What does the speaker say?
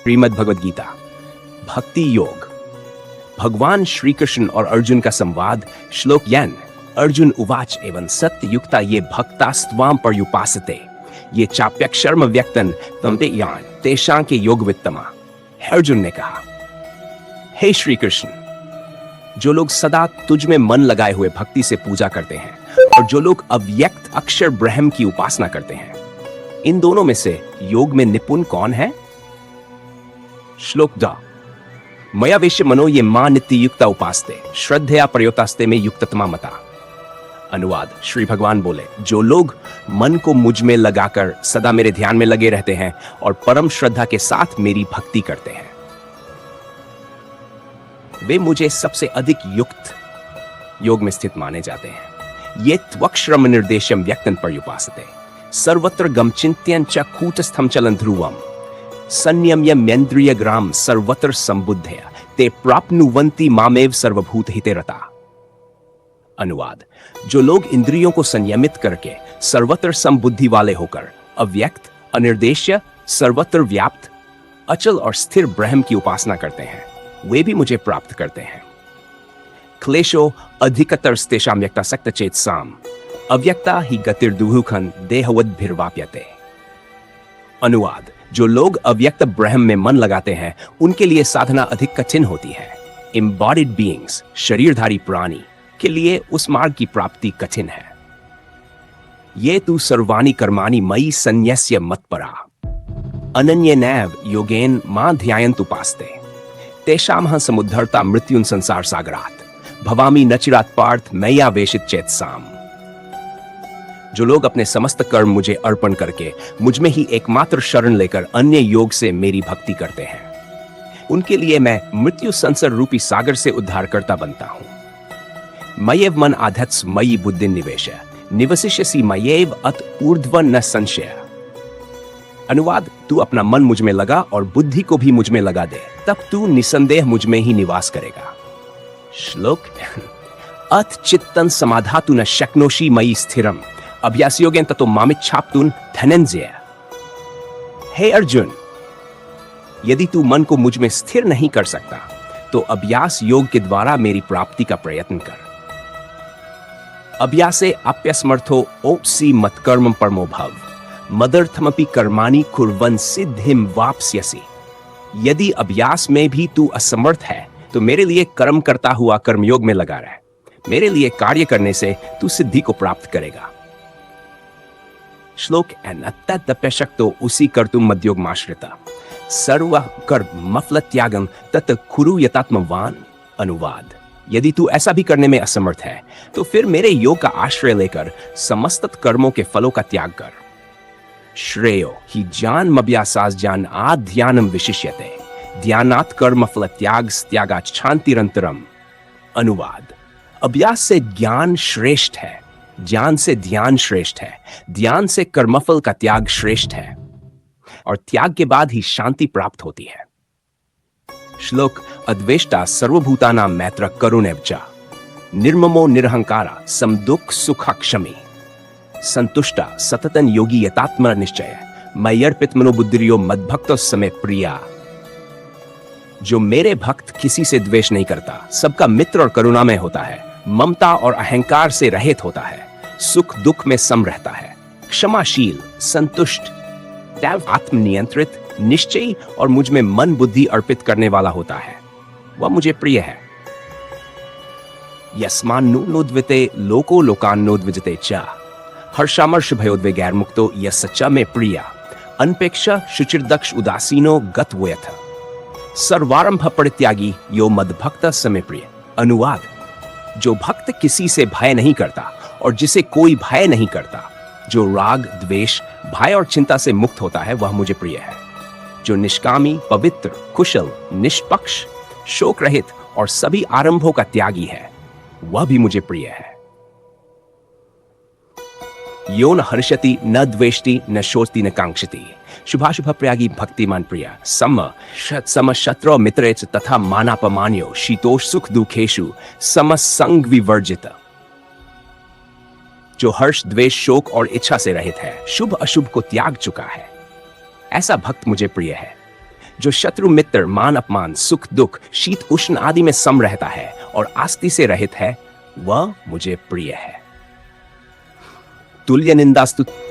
श्रीमद् भगवद गीता भक्ति योग। भगवान श्री कृष्ण और अर्जुन का संवाद। श्लोक 1। अर्जुन उवाच एवं सत्ययुक्ता ये भक्तास्त्वां पर्युपासते ये चाप्यक्षरम व्यक्तन तम ते यान तेषां के योग वित्तमा। अर्जुन ने कहा, हे श्री कृष्ण, जो लोग सदा तुझ में मन लगाए हुए भक्ति से पूजा करते हैं और जो लोग अव्यक्त अक्षर ब्रह्म की उपासना करते हैं, इन दोनों में से योग में निपुण कौन है? श्लोक 2। मया वेश्य मनो ये मां नित्य युक्ता उपासते श्रद्धया प्रयोतास्ते में युक्ततमा मता। अनुवाद। श्री भगवान बोले, जो लोग मन को मुझ में लगाकर सदा मेरे ध्यान में लगे रहते हैं और परम श्रद्धा के साथ मेरी भक्ति करते हैं, वे मुझे सबसे अधिक युक्त योग में स्थित माने जाते हैं। ये त्वक्षरम निर्देशम व्यक्तन पर्युपासते सर्वत्र गम चिंत्यन च कूटस्थम चलन ध्रुवम संयम्यमेन्द्रिय ग्राम सर्वत्र संबुद्धया ते प्राप्नुवन्ति मामेव सर्वभूत हिते रता। अनुवाद। जो लोग इंद्रियों को संयमित करके सर्वत्र संबुद्धि वाले होकर अव्यक्त, अनिर्देश्य, सर्वत्र व्याप्त, अचल और स्थिर ब्रह्म की उपासना करते हैं, वे भी मुझे प्राप्त करते हैं। क्लेशो अधिकतर स्तेषां व्यक्ता सक्त चेतसाम अव्यक्ता ही गतिर्दुहुखन देहवद्भिर्वाप्यते। अनुवाद। जो लोग अव्यक्त ब्रह्म में मन लगाते हैं, उनके लिए साधना अधिक कठिन होती है। इम्बॉडीड बीइंग्स, शरीरधारी प्राणी के लिए उस मार्ग की प्राप्ति कठिन है। ये तु सर्वाणि कर्माणि मयि संन्यस्य मत्परा अनन्येनैव योगेन मां ध्यायन्त उपास्ते तेषां समुद्धरता मृत्युन संसार सागरात भवामि न चिरात् पार्थ मय्या वेशित चेतसाम। जो लोग अपने समस्त कर्म मुझे अर्पण करके मुझ में ही एकमात्र शरण लेकर अन्य योग से मेरी भक्ति करते हैं, उनके लिए मैं मृत्यु संसार रूपी सागर से उद्धारकर्ता बनता हूं। मयेव मन आधत्स मयि बुद्धि निवेश निवसिष्यसि मयेव अत ऊर्ध्वन न संशय। अनुवाद। तू अपना मन मुझ में लगा और बुद्धि को भी मुझ में लगा दे, तब तू निसंदेह मुझ में ही निवास करेगा। श्लोक। अथ चित्तन समाधातु न शक्नोषि मयि स्थिरम अभ्यासयोगेन ततो मामिच्छाप्तुन धनंजय। हे अर्जुन, यदि तू मन को मुझ में स्थिर नहीं कर सकता तो अभ्यास योग के द्वारा मेरी प्राप्ति का प्रयत्न कर। अभ्यासे अप्यस्मर्थो ओप्सी मत्कर्मं परमो भव मदर्थमपि कर्माणि कुर्वन् सिद्धिं वाप्स्यसि। यदि अभ्यास में भी तू असमर्थ है तो मेरे लिए कर्म करता हुआ कर्मयोग में लगा रह। मेरे लिए कार्य करने से तू सिद्धि को प्राप्त करेगा। श्लोक। तदप्यशक्तो उसी कर्तुम मद्योगमाश्रिता सर्व कर्मफल त्यागम तत् कुरु यतात्मवान। अनुवाद। यदि तू ऐसा भी करने में असमर्थ है तो फिर मेरे योग का आश्रय लेकर समस्त कर्मों के फलों का त्याग कर। श्रेयो ही ज्ञानमभ्यासात् ज्ञान आध्यानम विशिष्यते ध्यानात् कर्मफल त्याग त्यागात् शांतिरंतरम। अनुवाद। अभ्यास से ज्ञान श्रेष्ठ है, ज्ञान से ध्यान श्रेष्ठ है, ध्यान से कर्मफल का त्याग श्रेष्ठ है और त्याग के बाद ही शांति प्राप्त होती है। श्लोक। अद्वेष्टा सर्वभूतानां मैत्र करुणैर्च निर्ममो निरहंकारा समदुख सुखाक्षमी संतुष्टा सततं योगी यतात्म निश्चय मय्यर्पित मनोबुद्धिर्यो मद्भक्तो समे प्रिया। जो मेरे भक्त किसी से द्वेष नहीं करता, सबका मित्र और करुणामय होता है, ममता और अहंकार से रहित होता है, सुख दुख में सम रहता है, क्षमाशील, संतुष्ट, आत्मनियंत्रित, निश्चयी और मुझ में मन बुद्धि अर्पित करने वाला होता है, वह मुझे प्रिय है। यस्मान्नु नोद्विते लोको लोकान्नोद्विजते च हर्षामर्ष भयोद्वेगैर मुक्तो यस्य च मे प्रिया अनपेक्षा शुचिर्दक्ष उदासीनो गतवयथ सर्वारंभ परित्यागी यो मद्भक्त समे प्रिय। अनुवाद। जो भक्त किसी से भय नहीं करता और जिसे कोई भय नहीं करता, जो राग, द्वेष, भय और चिंता से मुक्त होता है, वह मुझे प्रिय है। जो निष्कामी, पवित्र, कुशल, निष्पक्ष, शोक रहित और सभी आरंभों का त्यागी है, वह भी मुझे प्रिय है। यो न हर्षति न द्वेष्टि न शोचति न कांक्षति शुभाशुभ प्रयागी भक्तिमान प्रिया सम शत्रु मित्रे च तथा मानापमान्यो शीतोष सुख दुखेषु समसंग विवर्जित। जो हर्ष, द्वेष, शोक और इच्छा से रहित है, शुभ अशुभ को त्याग चुका है, ऐसा भक्त मुझे प्रिय है। जो शत्रु मित्र मान अपमान सुख दुख शीत उष्ण आदि में सम रहता है और आस्ति से रहित है, वह मुझे प्रिय है। तुल्य निंदा स्तुति